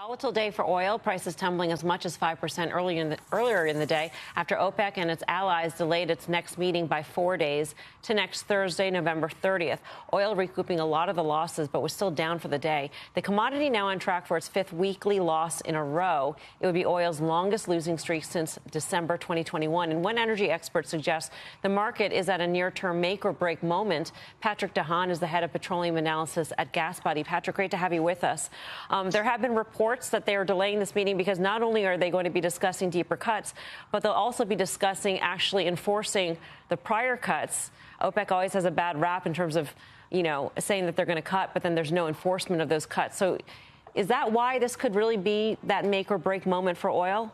Volatile day for oil, prices tumbling as much as 5% earlier in the day after OPEC and its allies delayed its next meeting by 4 days to next Thursday, November 30th. Oil recouping a lot of the losses, but was still down for the day. The commodity now on track for its fifth weekly loss in a row. It would be oil's longest losing streak since December 2021. And one energy expert suggests the market is at a near-term make-or-break moment. Patrick Haan is the head of petroleum analysis at GasBuddy. Patrick, great to have you with us. There have been reports that they are delaying this meeting because not only are they going to be discussing deeper cuts, but they'll also be discussing actually enforcing the prior cuts. OPEC always has a bad rap in terms of, saying that they're going to cut, but then there's no enforcement of those cuts. So is that why this could really be that make or break moment for oil?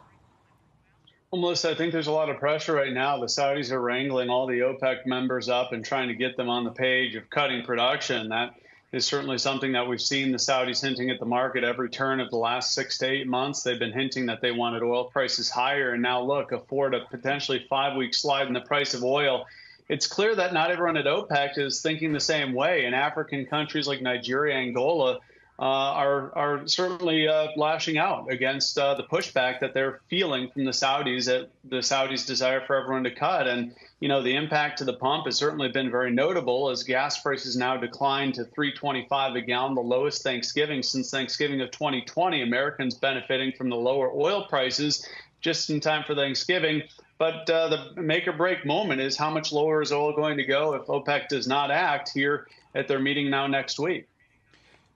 Well, Melissa, I think there's a lot of pressure right now. The Saudis are wrangling all the OPEC members up and trying to get them on the page of cutting production. That is certainly something that we've seen the Saudis hinting at the market every turn of the last 6 to 8 months. They've been hinting that they wanted oil prices higher. And now, look, afford a potentially 5-week slide in the price of oil. It's clear that not everyone at OPEC is thinking the same way. And African countries like Nigeria, Angola, are certainly lashing out against the pushback that they're feeling from the Saudis, at the Saudis' desire for everyone to cut. And, the impact to the pump has certainly been very notable as gas prices now declined to $3.25 a gallon, the lowest Thanksgiving since Thanksgiving of 2020. Americans benefiting from the lower oil prices just in time for Thanksgiving. But the make or break moment is how much lower is oil going to go if OPEC does not act here at their meeting now next week.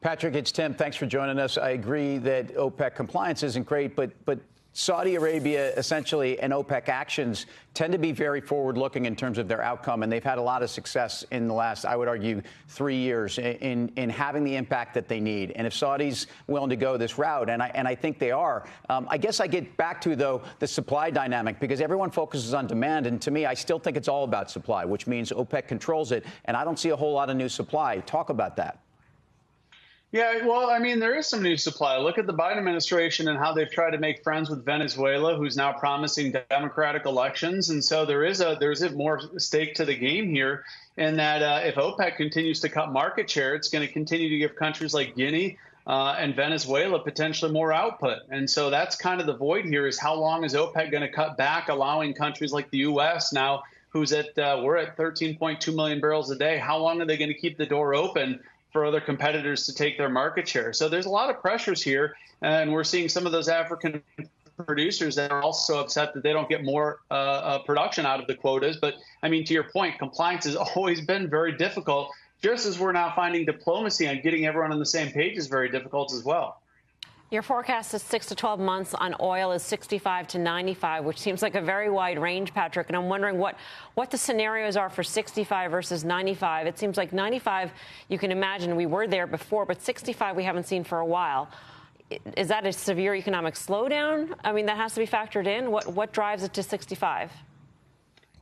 Patrick, it's Tim. Thanks for joining us. I agree that OPEC compliance isn't great, but Saudi Arabia essentially and OPEC actions tend to be very forward-looking in terms of their outcome, and they've had a lot of success in the last, I would argue, 3 years in having the impact that they need. And if Saudi's willing to go this route, and I think they are, I guess I get back to, though, the supply dynamic, because everyone focuses on demand, and to me, I still think it's all about supply, which means OPEC controls it, and I don't see a whole lot of new supply. Talk about that. Yeah, well, I mean, there is some new supply. Look at the Biden administration and how they've tried to make friends with Venezuela, who's now promising democratic elections. And so there's a more stake to the game here in that if OPEC continues to cut market share, it's going to continue to give countries like Guinea and Venezuela potentially more output. And so that's kind of the void here, is how long is OPEC going to cut back, allowing countries like the U.S. now, we're at 13.2 million barrels a day. How long are they going to keep the door open for other competitors to take their market share? So there's a lot of pressures here, and we're seeing some of those African producers that are also upset that they don't get more production out of the quotas. But I mean, to your point, compliance has always been very difficult, just as we're now finding diplomacy on getting everyone on the same page is very difficult as well. Your forecast is 6 to 12 months on oil is 65 to 95, which seems like a very wide range, Patrick. And I'm wondering what the scenarios are for 65 versus 95. It seems like 95, you can imagine we were there before, but 65 we haven't seen for a while. Is that a severe economic slowdown? I mean, that has to be factored in. What drives it to 65?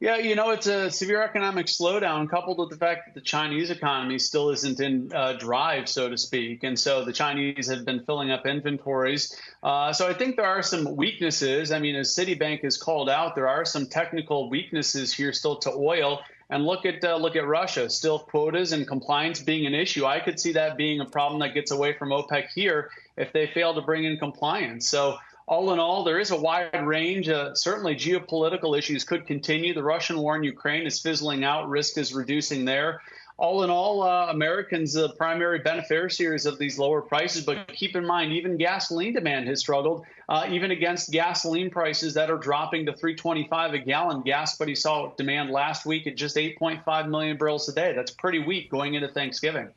Yeah, it's a severe economic slowdown coupled with the fact that the Chinese economy still isn't in drive, so to speak. And so the Chinese have been filling up inventories. So I think there are some weaknesses. I mean, as Citibank has called out, there are some technical weaknesses here still to oil. And look at Russia, still quotas and compliance being an issue. I could see that being a problem that gets away from OPEC here if they fail to bring in compliance. So all in all, there is a wide range. Certainly geopolitical issues could continue. The Russian war in Ukraine is fizzling out. Risk is reducing there. All in all, Americans are the primary beneficiaries of these lower prices. But keep in mind, even gasoline demand has struggled, even against gasoline prices that are dropping to $3.25 a gallon. GasBuddy saw demand last week at just 8.5 million barrels a day. That's pretty weak going into Thanksgiving.